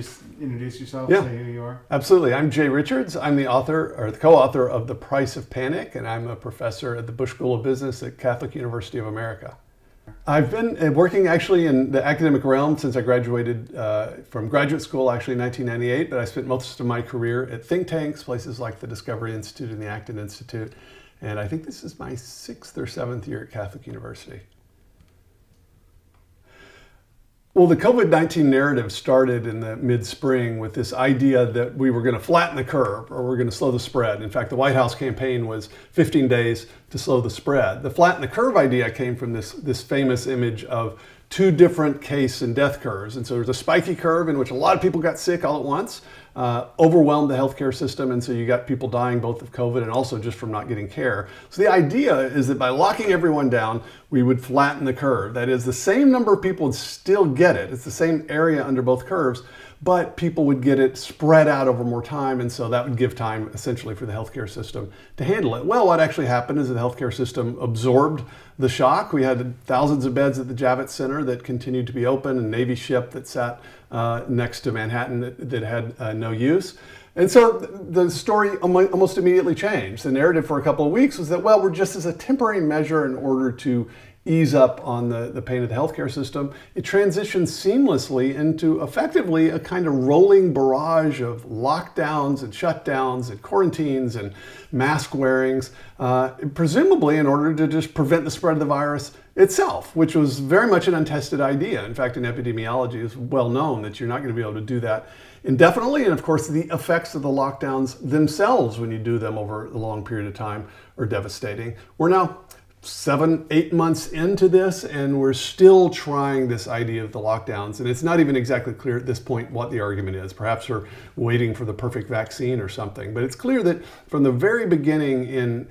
just introduce yourself, Yeah. say who you are? Absolutely. I'm Jay Richards. I'm the author or the co-author of The Price of Panic, and I'm a professor at the Bush School of Business at Catholic University of America. I've been working actually in the academic realm since I graduated from graduate school, actually in 1998, but I spent most of my career at think tanks, places like the Discovery Institute and the Acton Institute, and I think this is my 6th or 7th year at Catholic University. Well, the COVID-19 narrative started in the mid-spring with this idea that we were going to flatten the curve or we're going to slow the spread. In fact, the White House campaign was 15 days to slow the spread. The flatten the curve idea came from this famous image of two different case and death curves. And so there's a spiky curve in which a lot of people got sick all at once, overwhelmed the healthcare system, and so you got people dying both of COVID and also just from not getting care. So the idea is that by locking everyone down, we would flatten the curve. That is, the same number of people would still get it. It's the same area under both curves, but people would get it spread out over more time, and so that would give time essentially for the healthcare system to handle it. Well, what actually happened is the healthcare system absorbed the shock. We had thousands of beds at the Javits Center that continued to be open, a Navy ship that sat next to Manhattan that had no use. And so the story almost immediately changed. The narrative for a couple of weeks was that, well, we're just as a temporary measure in order to ease up on the pain of the healthcare system. It transitioned seamlessly into effectively a kind of rolling barrage of lockdowns and shutdowns and quarantines and mask wearings, presumably in order to just prevent the spread of the virus itself, which was very much an untested idea. In fact, in epidemiology, it's well known that you're not going to be able to do that indefinitely. And of course, the effects of the lockdowns themselves, when you do them over a long period of time, are devastating. We're now 7-8 months into this, and we're still trying this idea of the lockdowns. And it's not even exactly clear at this point what the argument is. Perhaps we're waiting for the perfect vaccine or something. But it's clear that from the very beginning in,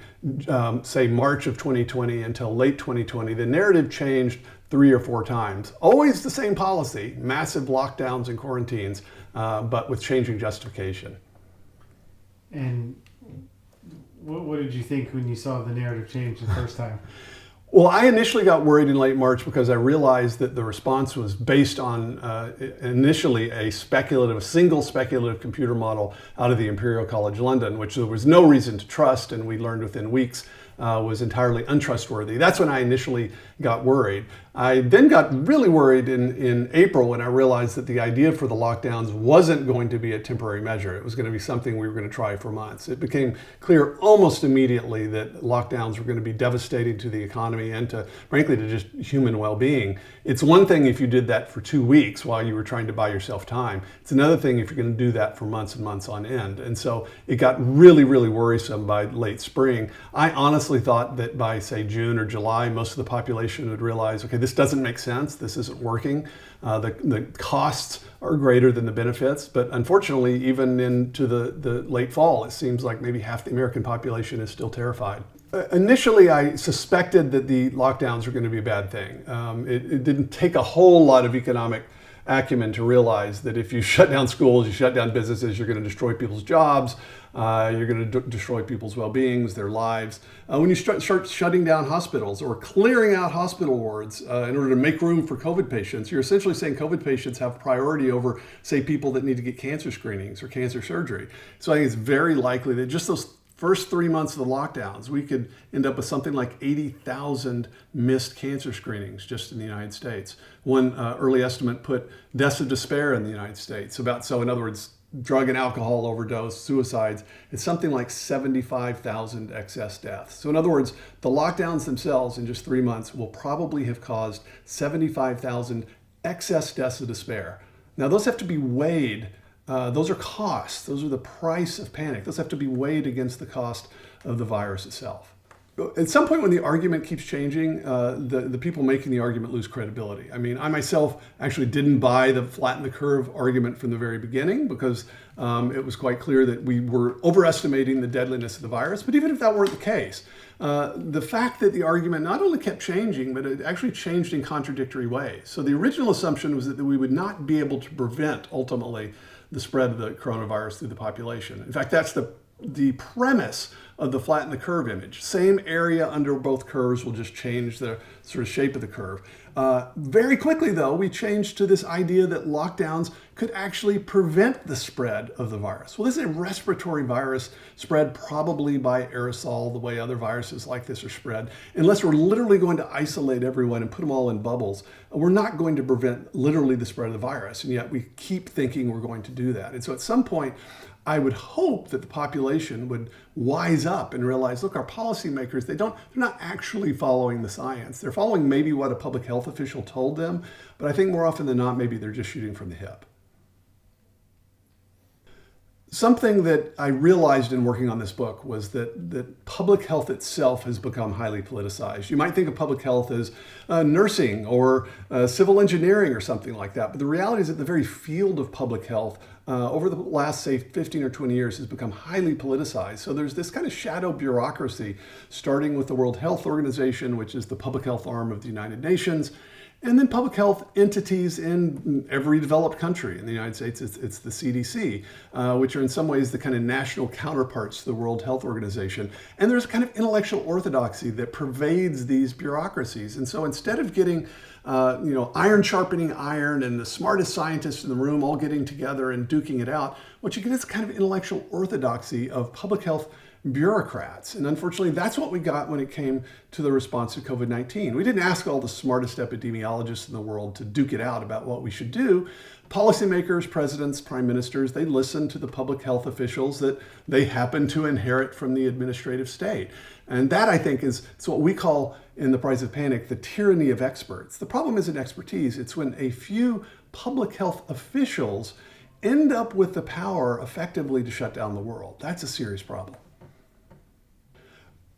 say, March of 2020 until late 2020, the narrative changed 3 or 4 times. Always the same policy, massive lockdowns and quarantines, but with changing justification. And what did you think when you saw the narrative change the first time? Well, I initially got worried in late March because I realized that the response was based on initially a single speculative computer model out of the Imperial College London, which there was no reason to trust, and we learned within weeks was entirely untrustworthy. That's when I initially got worried. I then got really worried in April when I realized that the idea for the lockdowns wasn't going to be a temporary measure. It was going to be something we were going to try for months. It became clear almost immediately that lockdowns were going to be devastating to the economy and to, frankly, to just human well-being. It's one thing if you did that for 2 weeks while you were trying to buy yourself time. It's another thing if you're going to do that for months and months on end. And so it got really, really worrisome by late spring. I honestly thought that by, say, June or July, most of the population would realize, okay, this doesn't make sense. This isn't working. The costs are greater than the benefits. But unfortunately, even into the late fall, it seems like maybe half the American population is still terrified. Initially, I suspected that the lockdowns were going to be a bad thing. It didn't take a whole lot of economic acumen to realize that if you shut down schools, you shut down businesses, you're going to destroy people's jobs, you're going to destroy people's well-beings, their lives. When you start shutting down hospitals or clearing out hospital wards in order to make room for COVID patients, you're essentially saying COVID patients have priority over, say, people that need to get cancer screenings or cancer surgery. So I think it's very likely that just those first 3 months of the lockdowns, we could end up with something like 80,000 missed cancer screenings just in the United States. One early estimate put deaths of despair in the United States. So in other words, drug and alcohol overdose, suicides, it's something like 75,000 excess deaths. So in other words, the lockdowns themselves in just 3 months will probably have caused 75,000 excess deaths of despair. Now those have to be weighed. Those are costs. Those are the price of panic. Those have to be weighed against the cost of the virus itself. At some point when the argument keeps changing, the people making the argument lose credibility. I mean, I myself actually didn't buy the flatten the curve argument from the very beginning because it was quite clear that we were overestimating the deadliness of the virus. But even if that weren't the case, the fact that the argument not only kept changing, but it actually changed in contradictory ways. So the original assumption was that we would not be able to prevent, ultimately, the spread of the coronavirus through the population. In fact, that's the premise of the flatten the curve image. Same area under both curves will just change the sort of shape of the curve. Very quickly, though, we changed to this idea that lockdowns could actually prevent the spread of the virus. Well, this is a respiratory virus spread probably by aerosol, the way other viruses like this are spread. Unless we're literally going to isolate everyone and put them all in bubbles, we're not going to prevent literally the spread of the virus. And yet we keep thinking we're going to do that. And so at some point, I would hope that the population would wise up and realize, look, our policymakers, they're not actually following the science. They're following maybe what a public health official told them, but I think more often than not, maybe they're just shooting from the hip. Something that I realized in working on this book was that public health itself has become highly politicized. You might think of public health as nursing or civil engineering or something like that, but the reality is that the very field of public health over the last, say, 15 or 20 years has become highly politicized. So there's this kind of shadow bureaucracy, starting with the World Health Organization, which is the public health arm of the United Nations, and then public health entities in every developed country. In the United States, it's the CDC, which are in some ways the kind of national counterparts to the World Health Organization. And there's a kind of intellectual orthodoxy that pervades these bureaucracies. And so instead of getting iron sharpening iron and the smartest scientists in the room all getting together and duking it out, what you get is kind of intellectual orthodoxy of public health bureaucrats. And unfortunately, that's what we got when it came to the response to COVID-19. We didn't ask all the smartest epidemiologists in the world to duke it out about what we should do. Policymakers, presidents, prime ministers, they listened to the public health officials that they happen to inherit from the administrative state. And that, I think, it's what we call in The Price of Panic, the tyranny of experts. The problem isn't expertise. It's when a few public health officials end up with the power effectively to shut down the world. That's a serious problem.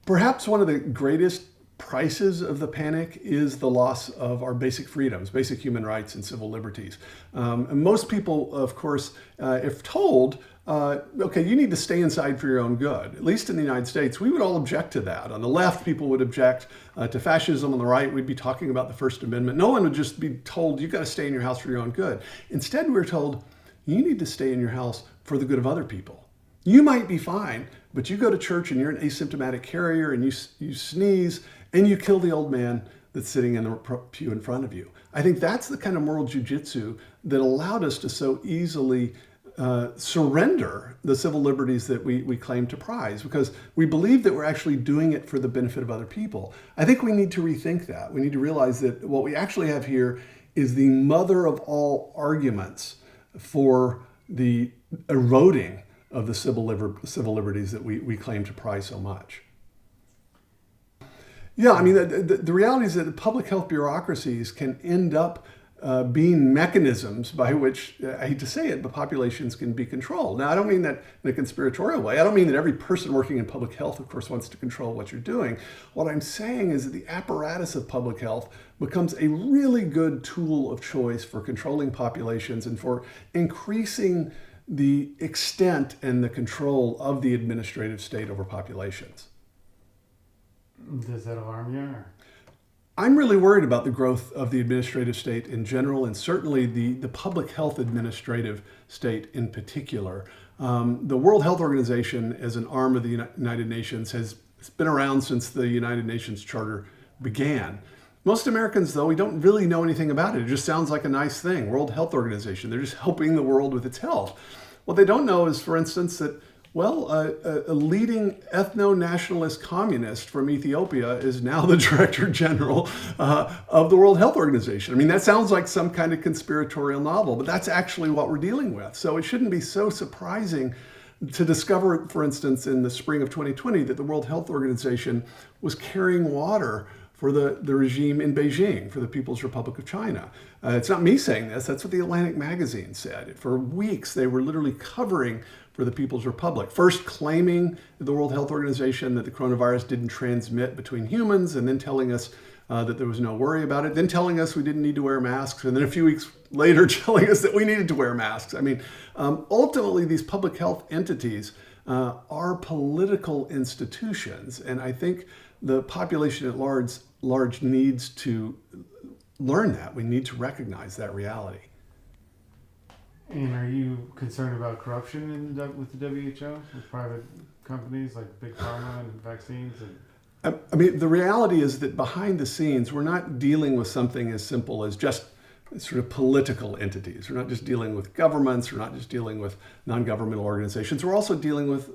Perhaps one of the greatest prices of the panic is the loss of our basic freedoms, basic human rights and civil liberties. And most people, of course, if told, okay, you need to stay inside for your own good, at least in the United States, we would all object to that. On the left, people would object to fascism. On the right, we'd be talking about the First Amendment. No one would just be told, you've got to stay in your house for your own good. Instead, we're told, you need to stay in your house for the good of other people. You might be fine, but you go to church and you're an asymptomatic carrier and you sneeze and you kill the old man that's sitting in the pew in front of you. I think that's the kind of moral jujitsu that allowed us to so easily surrender the civil liberties that we claim to prize, because we believe that we're actually doing it for the benefit of other people. I think we need to rethink that. We need to realize that what we actually have here is the mother of all arguments for the eroding of the civil liberties that we claim to prize so much. Yeah, I mean, the reality is that the public health bureaucracies can end up being mechanisms by which, I hate to say it, but populations can be controlled. Now, I don't mean that in a conspiratorial way. I don't mean that every person working in public health, of course, wants to control what you're doing. What I'm saying is that the apparatus of public health becomes a really good tool of choice for controlling populations and for increasing the extent and the control of the administrative state over populations. Does that alarm you? Or? I'm really worried about the growth of the administrative state in general, and certainly the public health administrative state in particular. The World Health Organization, as an arm of the United Nations, has been around since the United Nations Charter began. Most Americans, though, we don't really know anything about it. It just sounds like a nice thing. World Health Organization, they're just helping the world with its health. What they don't know is, for instance, that, well, a leading ethno-nationalist communist from Ethiopia is now the Director General of the World Health Organization. I mean, that sounds like some kind of conspiratorial novel, but that's actually what we're dealing with. So it shouldn't be so surprising to discover, for instance, in the spring of 2020, that the World Health Organization was carrying water for the regime in Beijing, for the People's Republic of China. It's not me saying this, that's what the Atlantic magazine said. For weeks, they were literally covering for the People's Republic. First claiming the World Health Organization that the coronavirus didn't transmit between humans, and then telling us that there was no worry about it, then telling us we didn't need to wear masks, and then a few weeks later telling us that we needed to wear masks. I mean, ultimately, these public health entities are political institutions, and I think the population at large needs to learn that. We need to recognize that reality. And are you concerned about corruption with the WHO, with private companies like Big Pharma and vaccines? I mean, the reality is that behind the scenes, we're not dealing with something as simple as just sort of political entities. We're not just dealing with governments. We're not just dealing with non-governmental organizations. We're also dealing with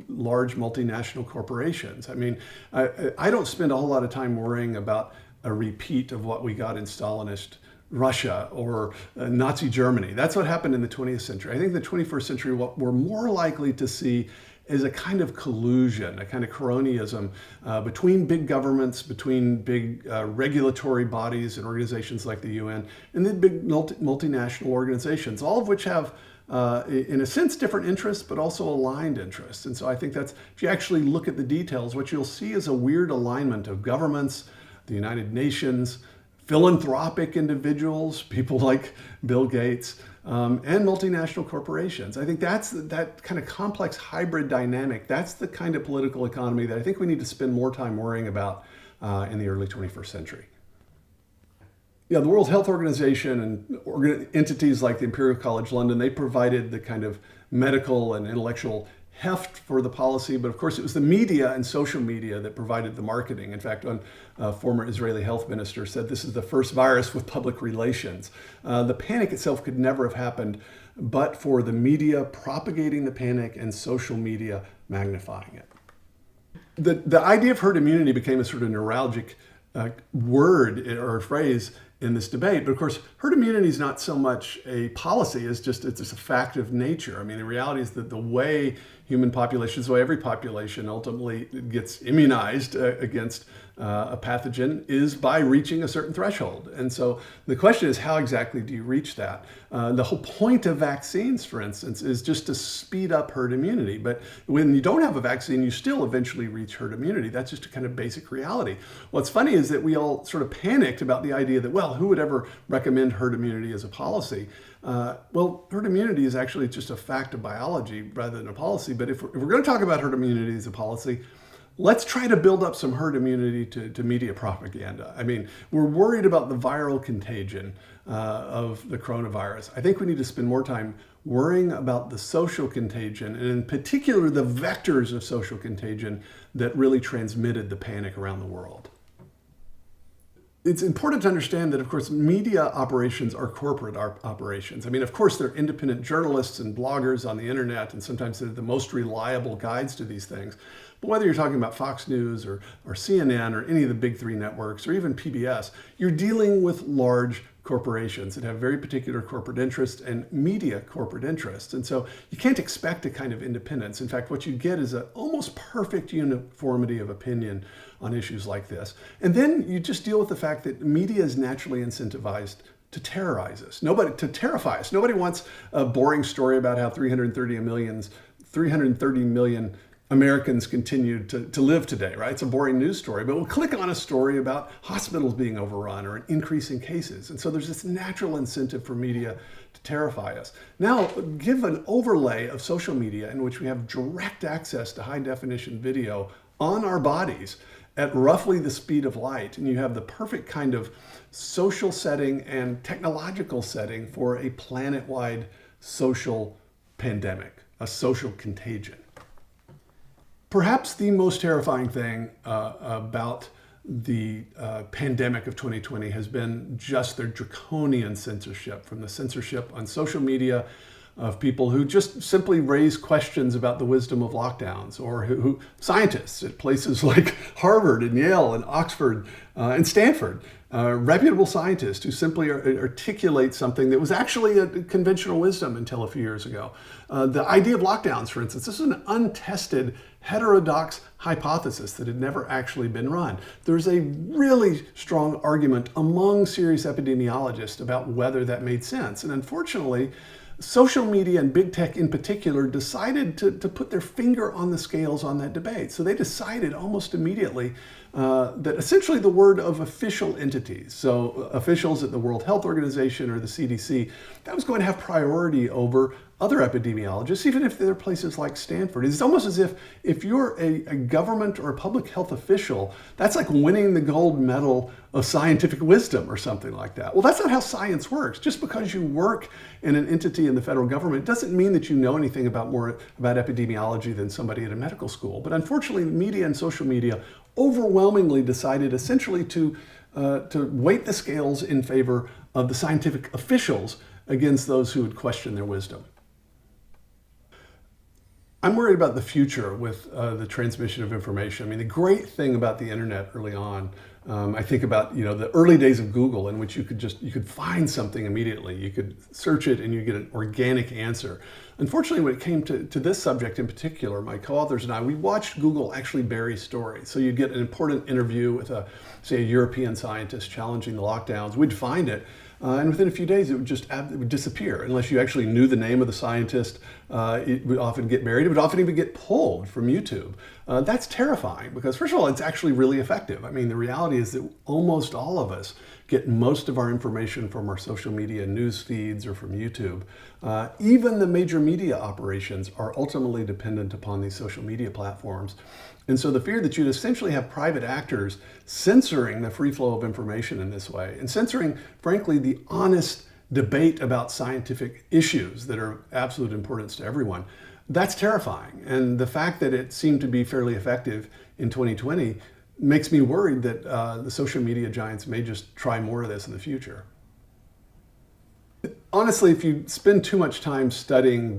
large multinational corporations. I mean, I don't spend a whole lot of time worrying about a repeat of what we got in Stalinist Russia or Nazi Germany. That's what happened in the 20th century. I think in the 21st century, what we're more likely to see is a kind of collusion, a kind of cronyism between big governments, between big regulatory bodies and organizations like the UN, and then big multinational organizations, all of which have, in a sense, different interests, but also aligned interests. And so I think that's, if you actually look at the details, what you'll see is a weird alignment of governments, the United Nations, philanthropic individuals, people like Bill Gates, and multinational corporations. I think that's that kind of complex hybrid dynamic. That's the kind of political economy that I think we need to spend more time worrying about in the early 21st century. Yeah, the World Health Organization and entities like the Imperial College London, they provided the kind of medical and intellectual heft for the policy, but of course it was the media and social media that provided the marketing. In fact, one former Israeli health minister said this is the first virus with public relations. The panic itself could never have happened but for the media propagating the panic and social media magnifying it. The idea of herd immunity became a sort of neuralgic word or phrase in this debate. But of course, herd immunity is not so much a policy as it's just a fact of nature. I mean, the reality is that the way human populations, the way every population ultimately gets immunized against a pathogen is by reaching a certain threshold. And so the question is, how exactly do you reach that? The whole point of vaccines, for instance, is just to speed up herd immunity. But when you don't have a vaccine, you still eventually reach herd immunity. That's just a kind of basic reality. What's funny is that we all sort of panicked about the idea that, well, who would ever recommend herd immunity as a policy? Well, herd immunity is actually just a fact of biology rather than a policy. But if we're going to talk about herd immunity as a policy, let's try to build up some herd immunity to media propaganda. I mean, we're worried about the viral contagion of the coronavirus. I think we need to spend more time worrying about the social contagion, and in particular, the vectors of social contagion that really transmitted the panic around the world. It's important to understand that, of course, media operations are corporate operations. I mean, of course, they're independent journalists and bloggers on the internet, and sometimes they're the most reliable guides to these things. But whether you're talking about Fox News or CNN or any of the big three networks or even PBS, you're dealing with large corporations that have very particular corporate interests and media corporate interests. And so you can't expect a kind of independence. In fact, what you get is an almost perfect uniformity of opinion on issues like this. And then you just deal with the fact that media is naturally incentivized to terrorize us, to terrify us. Nobody wants a boring story about how 330 million Americans continue to live today, right? It's a boring news story, but we'll click on a story about hospitals being overrun or an increase in cases. And so there's this natural incentive for media to terrify us. Now, give an overlay of social media in which we have direct access to high definition video on our bodies at roughly the speed of light, and you have the perfect kind of social setting and technological setting for a planet-wide social pandemic, a social contagion. Perhaps the most terrifying thing about the pandemic of 2020 has been just their draconian censorship, from the censorship on social media of people who just simply raise questions about the wisdom of lockdowns, or who scientists at places like Harvard and Yale and Oxford and Stanford, reputable scientists who simply articulate something that was actually a conventional wisdom until a few years ago. The idea of lockdowns, for instance, this is an untested heterodox hypothesis that had never actually been run. There's a really strong argument among serious epidemiologists about whether that made sense. And unfortunately, social media and big tech in particular decided to put their finger on the scales on that debate. So they decided almost immediately that essentially the word of official entities, so officials at the World Health Organization or the CDC, that was going to have priority over other epidemiologists, even if they're places like Stanford. It's almost as if you're a government or a public health official, that's like winning the gold medal of scientific wisdom or something like that. Well, that's not how science works. Just because you work in an entity in the federal government doesn't mean that you know anything about more about epidemiology than somebody at a medical school. But unfortunately, the media and social media overwhelmingly decided essentially to weight the scales in favor of the scientific officials against those who would question their wisdom. I'm worried about the future with the transmission of information. I mean, the great thing about the internet early on, I think about the early days of Google, in which you could find something immediately. You could search it and you get an organic answer. Unfortunately, when it came to this subject in particular, my co-authors and I, we watched Google actually bury stories. So you'd get an important interview with say a European scientist challenging the lockdowns. We'd find it. And within a few days, it would disappear unless you actually knew the name of the scientist. It would often get buried. It would often even get pulled from YouTube. That's terrifying because, first of all, it's actually really effective. I mean, the reality is that almost all of us get most of our information from our social media news feeds or from YouTube. Even the major media operations are ultimately dependent upon these social media platforms. And so the fear that you'd essentially have private actors censoring the free flow of information in this way and censoring, frankly, the honest debate about scientific issues that are of absolute importance to everyone, that's terrifying. And the fact that it seemed to be fairly effective in 2020 makes me worried that the social media giants may just try more of this in the future. Honestly, if you spend too much time studying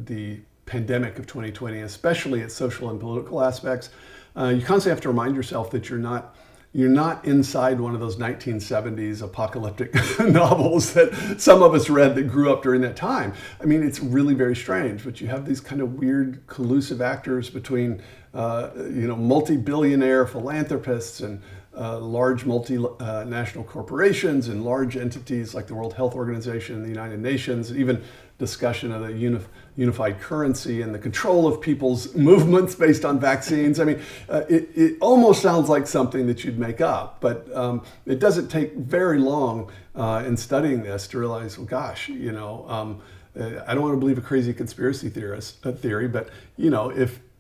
the pandemic of 2020, especially its social and political aspects, you constantly have to remind yourself that you're not inside one of those 1970s apocalyptic novels that some of us read that grew up during that time. I mean, it's really very strange, but you have these kind of weird collusive actors between multi-billionaire philanthropists and large multinational corporations and large entities like the World Health Organization and the United Nations, even discussion of the unified currency and the control of people's movements based on vaccines. I mean, it almost sounds like something that you'd make up, but it doesn't take very long in studying this to realize, well, gosh, I don't want to believe a crazy conspiracy theory, but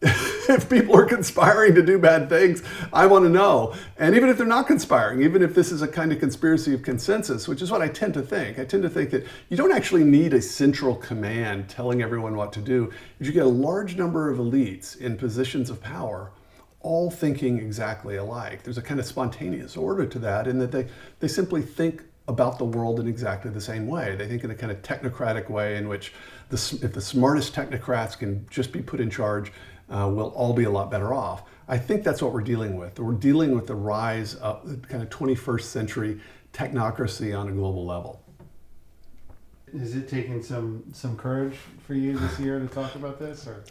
if people are conspiring to do bad things, I want to know. And even if they're not conspiring, even if this is a kind of conspiracy of consensus, which is what I tend to think. I tend to think that you don't actually need a central command telling everyone what to do. If you get a large number of elites in positions of power, all thinking exactly alike, there's a kind of spontaneous order to that in that they simply think about the world in exactly the same way. They think in a kind of technocratic way in which if the smartest technocrats can just be put in charge, we'll all be a lot better off. I think that's what we're dealing with. We're dealing with the rise of the kind of 21st century technocracy on a global level. Is it taking some courage for you this year to talk about this? Or?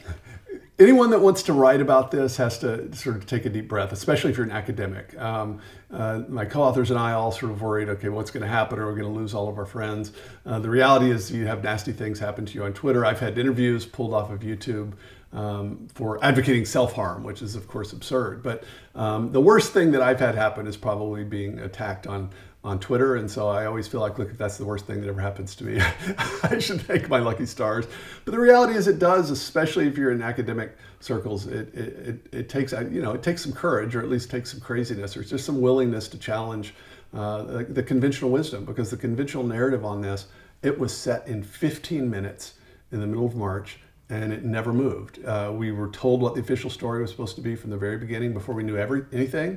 Anyone that wants to write about this has to sort of take a deep breath, especially if you're an academic. My co-authors and I all sort of worried, okay, what's going to happen? Are we going to lose all of our friends? The reality is you have nasty things happen to you on Twitter. I've had interviews pulled off of YouTube for advocating self-harm, which is of course absurd. But the worst thing that I've had happen is probably being attacked on Twitter. And so I always feel like, look, if that's the worst thing that ever happens to me, I should thank my lucky stars. But the reality is it does, especially if you're in academic circles, it takes some courage, or at least takes some craziness, or just some willingness to challenge the conventional wisdom, because the conventional narrative on this, it was set in 15 minutes in the middle of March, and it never moved. We were told what the official story was supposed to be from the very beginning before we knew anything.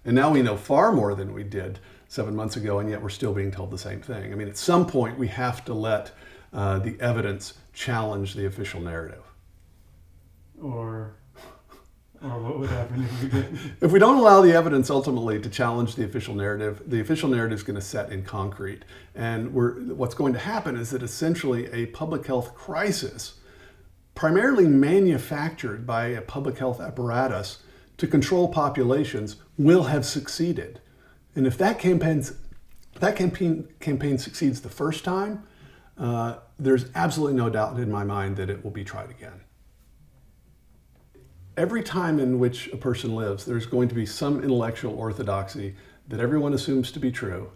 And now we know far more than we did 7 months ago, and yet we're still being told the same thing. I mean, at some point, we have to let the evidence challenge the official narrative. Or what would happen if we didn't? If we don't allow the evidence ultimately to challenge the official narrative is going to set in concrete. And what's going to happen is that essentially a public health crisis, primarily manufactured by a public health apparatus to control populations, will have succeeded. And if that campaign succeeds the first time, there's absolutely no doubt in my mind that it will be tried again. every time in which a person lives, there's going to be some intellectual orthodoxy that everyone assumes to be true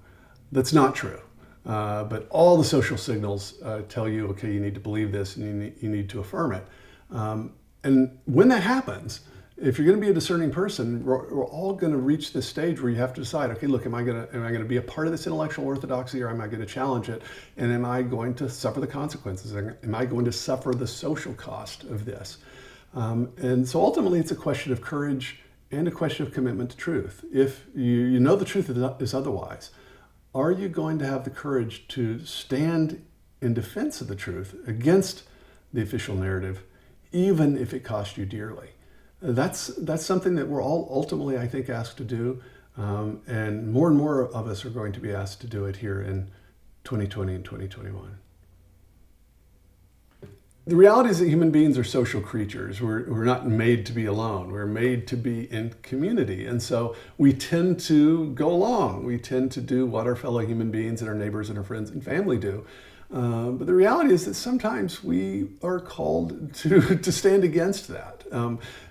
that's not true. But all the social signals tell you, okay, you need to believe this and you need to affirm it. And when that happens, if you're going to be a discerning person, we're all going to reach this stage where you have to decide, okay, look, am I going to be a part of this intellectual orthodoxy, or am I going to challenge it? And am I going to suffer the consequences? Am I going to suffer the social cost of this? And so ultimately, it's a question of courage and a question of commitment to truth. If you know the truth is otherwise, are you going to have the courage to stand in defense of the truth against the official narrative, even if it costs you dearly? That's something that we're all ultimately, I think, asked to do. And more of us are going to be asked to do it here in 2020 and 2021. The reality is that human beings are social creatures. We're not made to be alone. We're made to be in community. And so we tend to go along. We tend to do what our fellow human beings and our neighbors and our friends and family do. But the reality is that sometimes we are called to stand against that.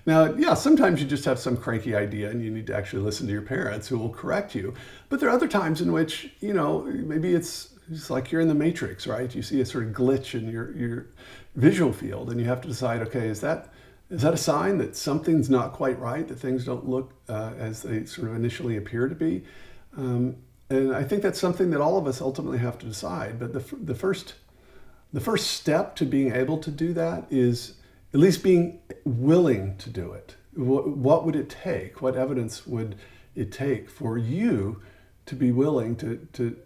Now, yeah, sometimes you just have some cranky idea and you need to actually listen to your parents who will correct you. But there are other times in which, maybe it's like you're in the Matrix, right? You see a sort of glitch in your visual field and you have to decide, okay, is that a sign that something's not quite right, that things don't look as they sort of initially appear to be? And I think that's something that all of us ultimately have to decide. But the first step to being able to do that is at least being willing to do it. What would it take? What evidence would it take for you to be willing to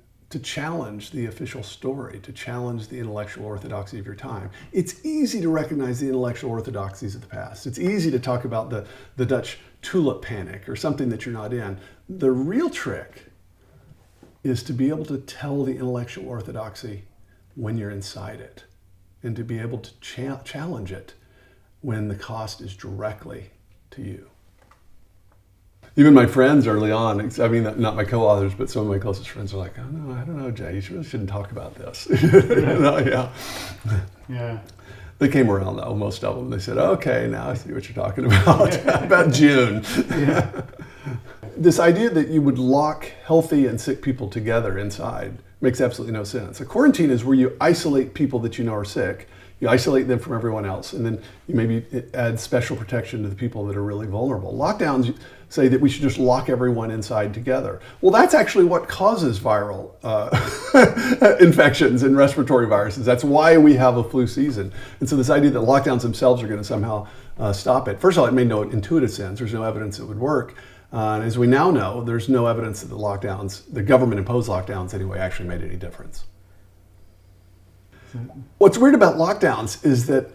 challenge the official story, to challenge the intellectual orthodoxy of your time? It's easy to recognize the intellectual orthodoxies of the past. It's easy to talk about the Dutch tulip panic or something that you're not in. The real trick is to be able to tell the intellectual orthodoxy when you're inside it, and to be able to challenge it when the cost is directly to you. Even my friends early on, I mean, not my co-authors, but some of my closest friends are like, oh no, I don't know, Jay, you really shouldn't talk about this. Yeah. They came around though, most of them. They said, okay, now I see what you're talking about, about June. Yeah. This idea that you would lock healthy and sick people together inside makes absolutely no sense. A quarantine is where you isolate people that you know are sick, you isolate them from everyone else, and then you maybe add special protection to the people that are really vulnerable. Lockdowns say that we should just lock everyone inside together. Well, that's actually what causes viral infections and respiratory viruses. That's why we have a flu season. And so this idea that lockdowns themselves are going to somehow stop it. First of all, it made no intuitive sense. There's no evidence it would work. And as we now know, there's no evidence that the government-imposed lockdowns anyway, actually made any difference. What's weird about lockdowns is that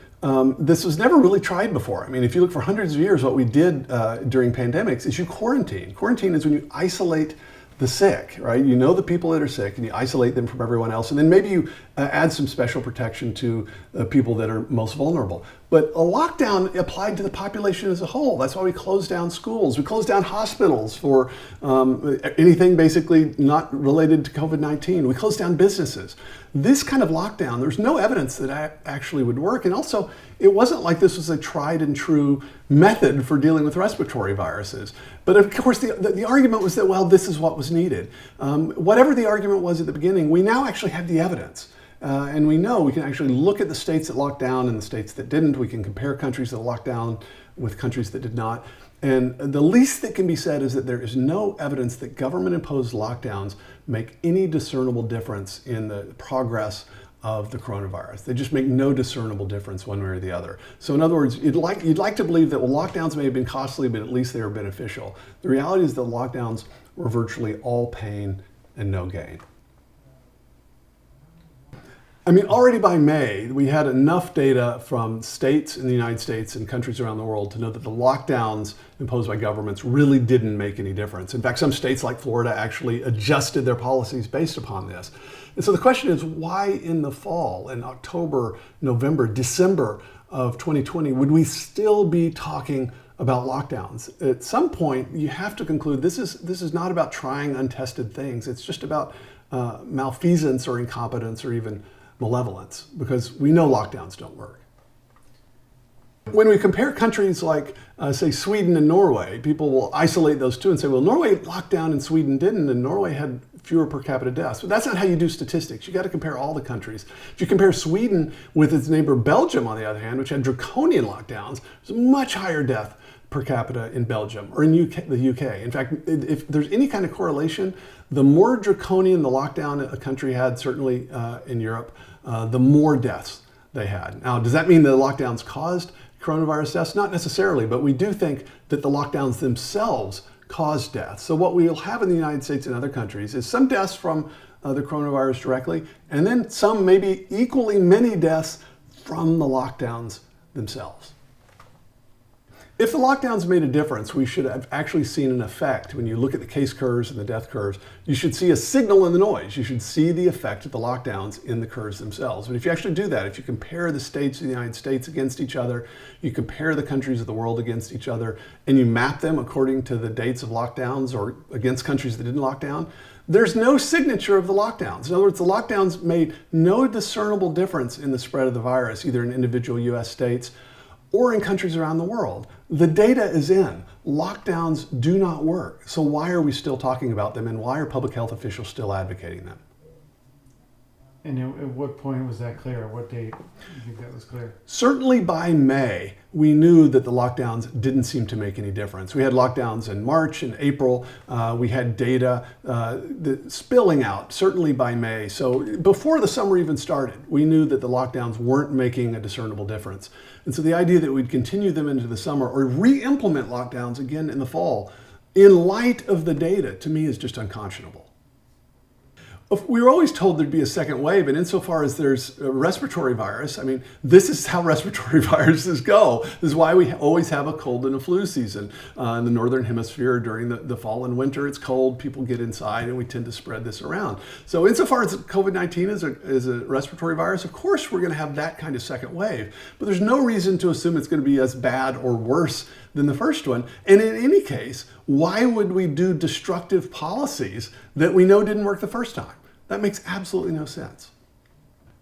this was never really tried before. I mean, if you look for hundreds of years, what we did during pandemics is you quarantine. Quarantine is when you isolate the sick, right? You know the people that are sick and you isolate them from everyone else. And then maybe you add some special protection to people that are most vulnerable. But a lockdown applied to the population as a whole. That's why we closed down schools. We closed down hospitals for anything basically not related to COVID-19. We closed down businesses. This kind of lockdown, there's no evidence that actually would work. And also, it wasn't like this was a tried and true method for dealing with respiratory viruses. But of course, the argument was that, well, this is what was needed. Whatever the argument was at the beginning, we now actually have the evidence. And we know we can actually look at the states that locked down and the states that didn't. We can compare countries that locked down with countries that did not. And the least that can be said is that there is no evidence that government-imposed lockdowns make any discernible difference in the progress of the coronavirus. They just make no discernible difference one way or the other. So in other words, you'd like to believe that, well, lockdowns may have been costly, but at least they were beneficial. The reality is that lockdowns were virtually all pain and no gain. I mean, already by May, we had enough data from states in the United States and countries around the world to know that the lockdowns imposed by governments really didn't make any difference. In fact, some states like Florida actually adjusted their policies based upon this. And so the question is, why in the fall, in October, November, December of 2020, would we still be talking about lockdowns? At some point, you have to conclude this is not about trying untested things. It's just about malfeasance or incompetence or even malevolence, because we know lockdowns don't work. When we compare countries like, say, Sweden and Norway, people will isolate those two and say, well, Norway locked down and Sweden didn't, and Norway had fewer per capita deaths. But that's not how you do statistics. You got to compare all the countries. If you compare Sweden with its neighbor Belgium, on the other hand, which had draconian lockdowns, there's a much higher death per capita in Belgium or in the UK. In fact, if there's any kind of correlation, the more draconian the lockdown a country had, certainly in Europe, the more deaths they had. Now, does that mean the lockdowns caused coronavirus deaths? Not necessarily, but we do think that the lockdowns themselves cause deaths. So what we'll have in the United States and other countries is some deaths from the coronavirus directly, and then some, maybe equally many deaths from the lockdowns themselves. If the lockdowns made a difference, we should have actually seen an effect. When you look at the case curves and the death curves, you should see a signal in the noise. You should see the effect of the lockdowns in the curves themselves. But if you actually do that, if you compare the states of the United States against each other, you compare the countries of the world against each other, and you map them according to the dates of lockdowns or against countries that didn't lock down, there's no signature of the lockdowns. In other words, the lockdowns made no discernible difference in the spread of the virus, either in individual US states or in countries around the world. The data is in. Lockdowns do not work. So why are we still talking about them, and why are public health officials still advocating them? And at what point was that clear? What date do you think that was clear? Certainly by May, we knew that the lockdowns didn't seem to make any difference. We had lockdowns in March and April. We had data spilling out, certainly by May. So before the summer even started, we knew that the lockdowns weren't making a discernible difference. And so the idea that we'd continue them into the summer or re-implement lockdowns again in the fall, in light of the data, to me is just unconscionable. We were always told there'd be a second wave, and insofar as there's a respiratory virus, I mean, this is how respiratory viruses go. This is why we always have a cold and a flu season. In the northern hemisphere during the fall and winter, it's cold, people get inside, and we tend to spread this around. So insofar as COVID-19 is a respiratory virus, of course we're going to have that kind of second wave. But there's no reason to assume it's going to be as bad or worse than the first one. And in any case, why would we do destructive policies that we know didn't work the first time? That makes absolutely no sense.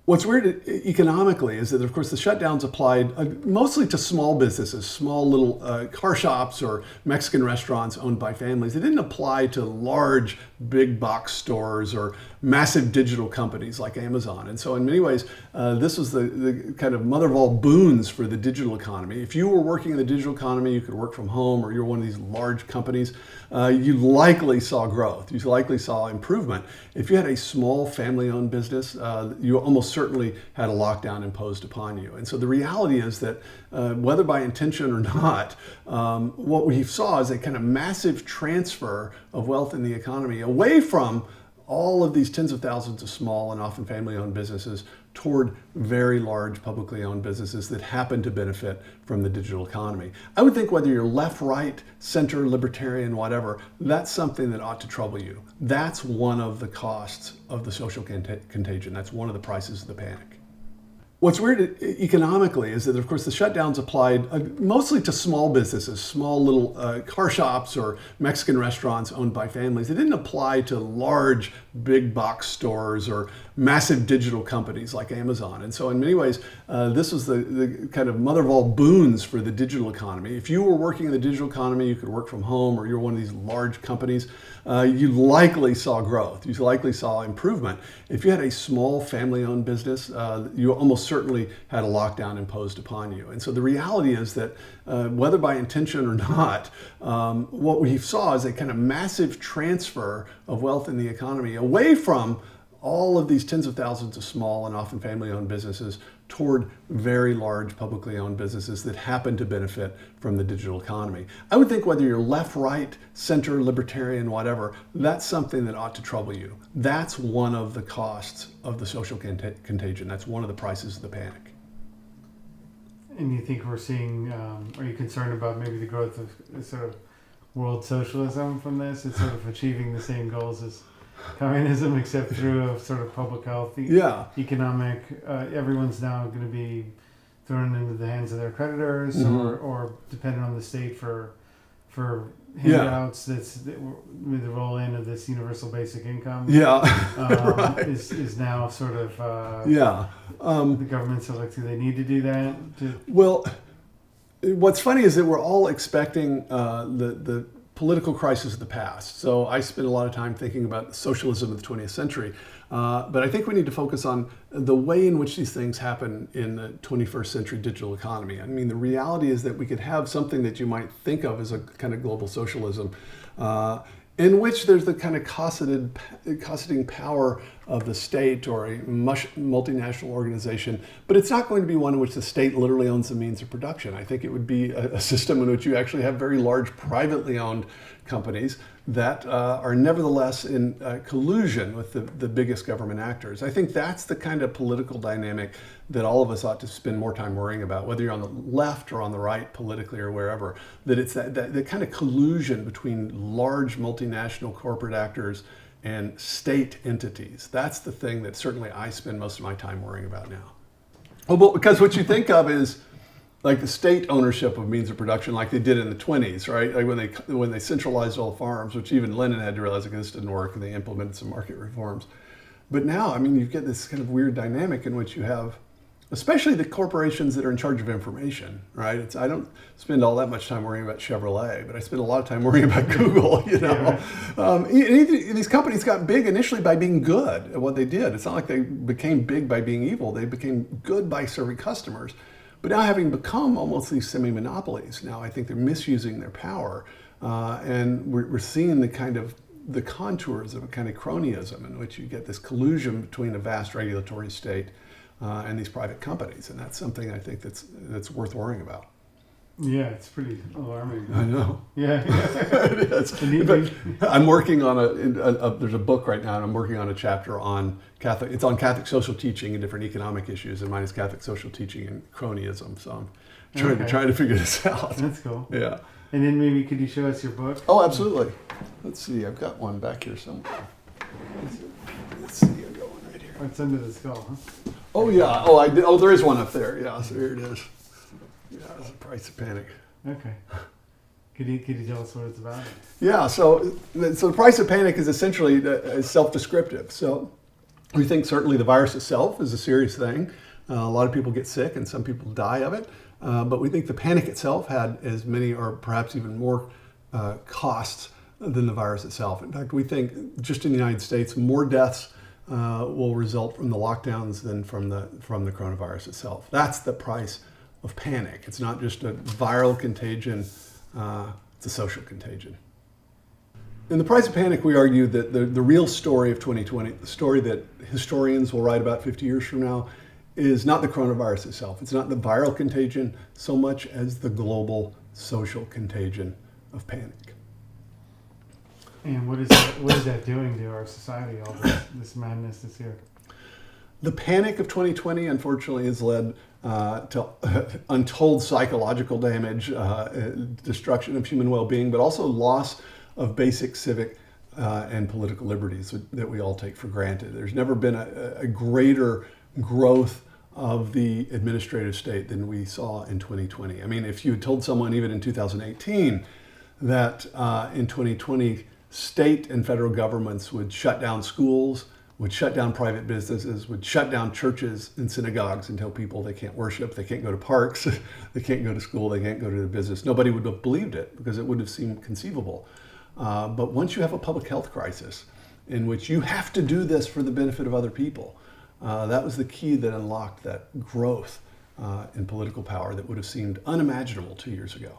What's weird economically is that, of course, the shutdowns applied mostly to small businesses, small little car shops or Mexican restaurants owned by families. They didn't apply to large, big box stores or massive digital companies like Amazon. And so in many ways, this was the kind of mother of all boons for the digital economy. If you were working in the digital economy, you could work from home, or you're one of these large companies, you likely saw growth. You likely saw improvement. If you had a small family-owned business, you almost certainly had a lockdown imposed upon you. And so the reality is that whether by intention or not, what we saw is a kind of massive transfer of wealth in the economy away from all of these tens of thousands of small and often family-owned businesses toward very large publicly owned businesses that happen to benefit from the digital economy. I would think whether you're left, right, center, libertarian, whatever, that's something that ought to trouble you. That's one of the costs of the social contagion. That's one of the prices of the panic. What's weird economically is that, of course, the shutdowns applied mostly to small businesses, small little car shops or Mexican restaurants owned by families. They didn't apply to large, big box stores or massive digital companies like Amazon. And so in many ways, this was the kind of mother of all boons for the digital economy. If you were working in the digital economy, you could work from home, or you're one of these large companies, you likely saw growth. You likely saw improvement. If you had a small family-owned business, you almost certainly had a lockdown imposed upon you. And so the reality is that whether by intention or not, what we saw is a kind of massive transfer of wealth in the economy away from all of these tens of thousands of small and often family-owned businesses toward very large publicly owned businesses that happen to benefit from the digital economy. I would think whether you're left, right, center, libertarian, whatever, that's something that ought to trouble you. That's one of the costs of the social contagion. That's one of the prices of the panic. And you think we're seeing, are you concerned about maybe the growth of sort of world socialism from this? It's sort of achieving the same goals as communism, except through a sort of public health, economic. Everyone's now going to be thrown into the hands of their creditors, or dependent on the state for handouts. That's with the roll in of this universal basic income. Right. is now sort of the government's elected. They need to do that. Well, What's funny is that we're all expecting the political crisis of the past. So I spend a lot of time thinking about socialism of the 20th century. But I think we need to focus on the way in which these things happen in the 21st century digital economy. I mean, the reality is that we could have something that you might think of as a kind of global socialism, in which there's the kind of cosseting power of the state or a multinational organization, but it's not going to be one in which the state literally owns the means of production. I think it would be a system in which you actually have very large privately owned companies that are nevertheless in collusion with the biggest government actors. I think that's the kind of political dynamic that all of us ought to spend more time worrying about, whether you're on the left or on the right politically or wherever, that it's that kind of collusion between large multinational corporate actors and state entities. That's the thing that certainly I spend most of my time worrying about now. Well, because what you think of is like the state ownership of means of production, like they did in the 20s, right? Like when they centralized all the farms, which even Lenin had to realize that this didn't work, and they implemented some market reforms. But now, I mean, you get this kind of weird dynamic in which you have, especially the corporations that are in charge of information, right? I don't spend all that much time worrying about Chevrolet, but I spend a lot of time worrying about Google, you know? These companies got big initially by being good at what they did. It's not like they became big by being evil. They became good by serving customers. But now, having become almost these semi-monopolies, now I think they're misusing their power. And we're seeing the contours of a kind of cronyism in which you get this collusion between a vast regulatory state and these private companies. And that's something I think that's worth worrying about. Yeah, it's pretty alarming. I know. Yeah. It is. I'm working on there's a book right now, and I'm working on a chapter on Catholic social teaching and different economic issues, and mine is Catholic social teaching and cronyism. So I'm trying to figure this out. That's cool. Yeah. And then maybe could you show us your book? Oh, absolutely. Let's see. I've got one back here somewhere. Let's see. I've got one right here. Oh, it's under the skull, huh? Oh yeah. Oh, there is one up there. Yeah. So here it is. Yeah, it's The Price of Panic. Okay. Could you tell us what it's about? Yeah, so The Price of Panic is essentially self-descriptive. So we think certainly the virus itself is a serious thing. A lot of people get sick and some people die of it. But we think the panic itself had as many or perhaps even more costs than the virus itself. In fact, we think just in the United States, more deaths will result from the lockdowns than from the coronavirus itself. That's the price of panic. It's not just a viral contagion, it's a social contagion. In The Price of Panic, we argue that the real story of 2020, the story that historians will write about 50 years from now, is not the coronavirus itself. It's not the viral contagion so much as the global social contagion of panic. And what is that doing to our society, all this madness that's here? The panic of 2020, unfortunately, has led to untold psychological damage, destruction of human well-being, but also loss of basic civic and political liberties that we all take for granted. There's never been a greater growth of the administrative state than we saw in 2020. I mean, if you had told someone even in 2018 that in 2020 state and federal governments would shut down schools, would shut down private businesses, would shut down churches and synagogues and tell people they can't worship, they can't go to parks, they can't go to school, they can't go to their business. Nobody would have believed it because it would have seemed conceivable. But once you have a public health crisis in which you have to do this for the benefit of other people, that was the key that unlocked that growth in political power that would have seemed unimaginable 2 years ago.